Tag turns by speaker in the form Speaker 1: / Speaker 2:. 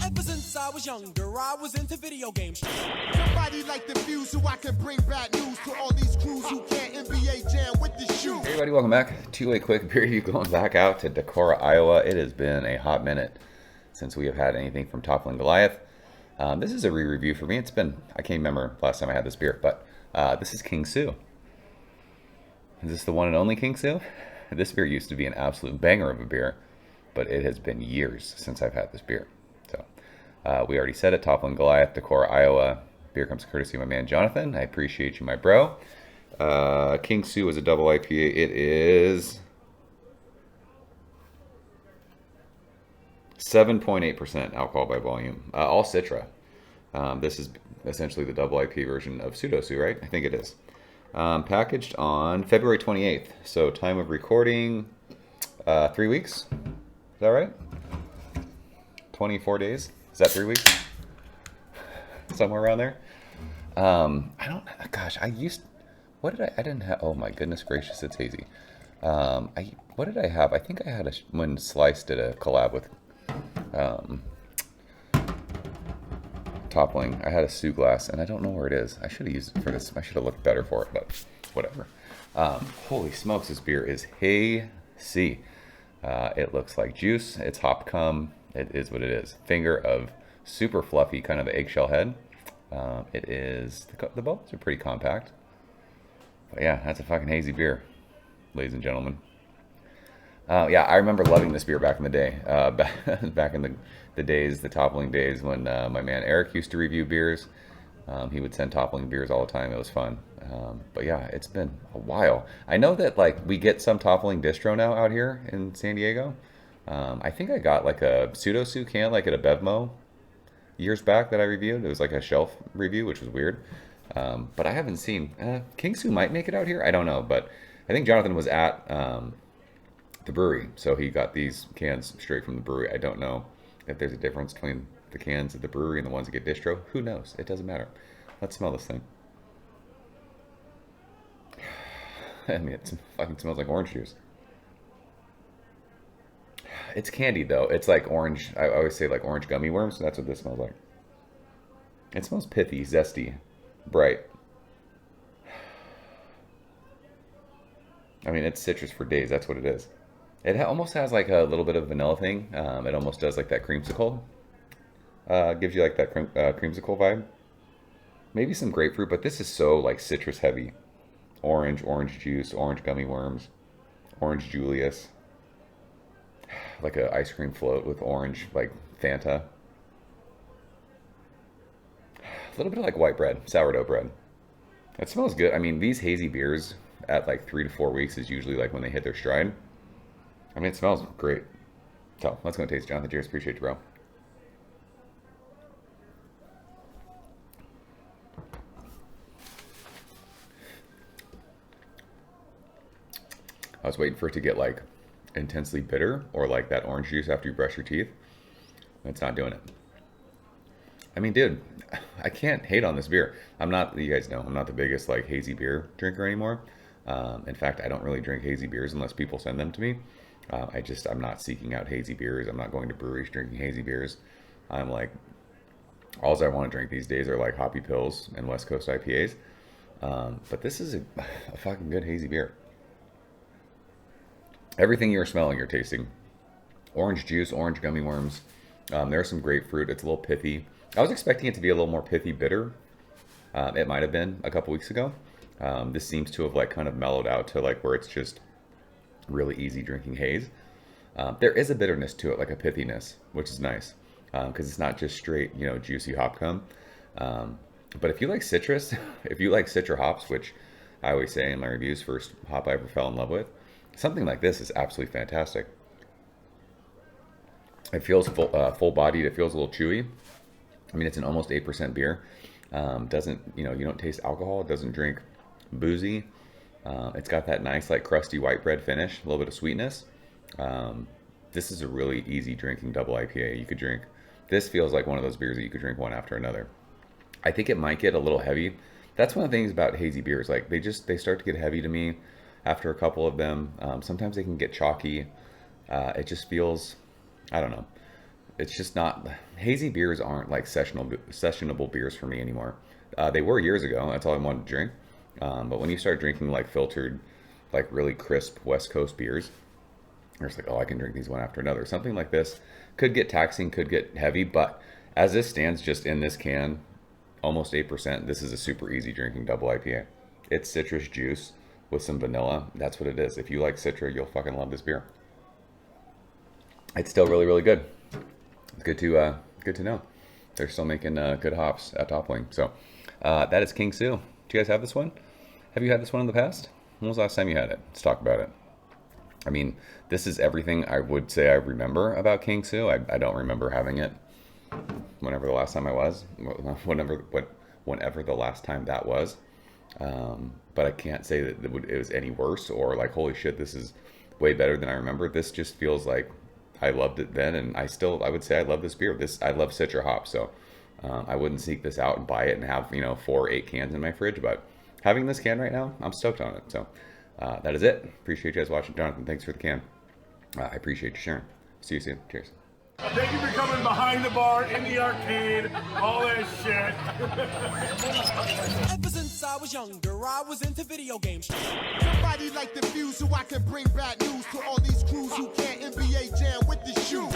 Speaker 1: Ever since I was younger, I was into video games.
Speaker 2: Somebody like the fuse so I can bring bad news to all these crews who can't NBA jam with the shoe.
Speaker 3: Hey everybody, welcome back to a quick beer review going back out to Decorah, Iowa. It has been a hot minute since we have had anything from Toppling Goliath. This is a re-review for me. It's been, I can't remember last time I had this beer, but this is King Sue. Is this the one and only King Sue? This beer used to be an absolute banger of a beer, but it has been years since I've had this beer. So we already said it, Toppling Goliath, Decorah, Iowa. Beer comes courtesy of my man Jonathan. I appreciate you, my bro. King Sue is a double IPA. It is 7.8% alcohol by volume. All Citra. This is essentially the double IPA version of Pseudo Sue, right? I think it is. Packaged on February 28th. So time of recording, 3 weeks. Is that right? 24 days. Is that 3 weeks? Somewhere around there. What did I didn't have, oh my goodness gracious, it's hazy. What did I have? I think I had when Slice did a collab with Toppling, I had a Sue glass, and I don't know where it is. I should have used it for this. I should have looked better for it, but whatever. Holy smokes, this beer is hazy. It looks like juice. It's hop cum. It is what it is. Finger of super fluffy, kind of eggshell head. It is, the bubbles are pretty compact. But yeah, that's a fucking hazy beer, ladies and gentlemen. Yeah, I remember loving this beer back in the day. Back in the days, the Toppling days, when my man Eric used to review beers. He would send Toppling beers all the time. It was fun. But yeah, it's been a while. I know that like we get some Toppling distro now out here in San Diego. I think I got like a Pseudo Sue can like at a Bevmo years back that I reviewed. It was like a shelf review, which was weird. But I haven't seen, King Sue might make it out here. I don't know, but I think Jonathan was at the brewery, so he got these cans straight from the brewery. I don't know if there's a difference between the cans at the brewery and the ones that get distro. Who knows? It doesn't matter. Let's smell this thing. I mean, it fucking smells like orange juice. It's candied though. It's like orange. I always say like orange gummy worms. That's what this smells like. It smells pithy, zesty, bright. I mean, it's citrus for days. That's what it is. It almost has like a little bit of vanilla thing. It almost does like that creamsicle. Gives you like that creamsicle vibe. Maybe some grapefruit, but this is so like citrus heavy. Orange juice, orange gummy worms, orange Julius. Like an ice cream float with orange, like Fanta. A little bit of like white bread, sourdough bread. It smells good. I mean, these hazy beers at like 3 to 4 weeks is usually like when they hit their stride. I mean, it smells great. So let's go and taste Jonathan. Cheers. Appreciate you, bro. I was waiting for it to get like intensely bitter or like that orange juice after you brush your teeth. It's not doing it. I mean, dude, I can't hate on this beer. I'm not, you guys know, I'm not the biggest like hazy beer drinker anymore. In fact, I don't really drink hazy beers unless people send them to me. I'm not seeking out hazy beers. I'm not going to breweries drinking hazy beers. I'm like, all I want to drink these days are like hoppy pills and West Coast IPAs. But this is a fucking good hazy beer. Everything you're smelling, you're tasting. Orange juice, orange gummy worms. There's some grapefruit. It's a little pithy. I was expecting it to be a little more pithy bitter. It might have been a couple weeks ago. This seems to have like kind of mellowed out to like where it's just really easy drinking haze. There is a bitterness to it, like a pithiness, which is nice because it's not just straight, you know, juicy hop cum. But if you like citrus, if you like citra hops, which I always say in my reviews, first hop I ever fell in love with, something like this is absolutely fantastic. It feels full-bodied. It feels a little chewy. I mean, it's an almost 8% beer. Doesn't, you know, you don't taste alcohol. It doesn't drink boozy. It's got that nice, like, crusty white bread finish, a little bit of sweetness. This is a really easy drinking double IPA. You could drink, this feels like one of those beers that you could drink one after another. I think it might get a little heavy. That's one of the things about hazy beers. Like, they start to get heavy to me after a couple of them. Sometimes they can get chalky. It just feels, I don't know. it's just not, hazy beers aren't like sessionable beers for me anymore. They were years ago. That's all I wanted to drink. But when you start drinking like filtered, like really crisp West Coast beers, you're just like, oh, I can drink these one after another. Something like this could get taxing, could get heavy, but as this stands just in this can, almost 8%, this is a super easy drinking double IPA. It's citrus juice with some vanilla. That's what it is. If you like Citra, you'll fucking love this beer. It's still really, really good. It's good to know. They're still making good hops at Toppling. So that is King Sue. Do you guys have this one? Have you had this one in the past? When was the last time you had it? Let's talk about it. I mean, this is everything I would say I remember about King Sue. I don't remember having it whenever the last time I was. Whenever the last time that was. But I can't say that it was any worse or like, holy shit, this is way better than I remember. This just feels like I loved it then, and I would say I love this beer. I love Citra hops, so I wouldn't seek this out and buy it and have 4 or 8 cans in my fridge. But having this can right now, I'm stoked on it. So that is it. Appreciate you guys watching. Jonathan, thanks for the can. I appreciate you sharing. See you soon. Cheers.
Speaker 4: Thank you for coming behind the bar, in the arcade, all that shit.
Speaker 1: Ever since I was younger, I was into video games.
Speaker 2: Somebody like the fuse so I can bring bad news to all these crews who can't NBA jam with the shoe.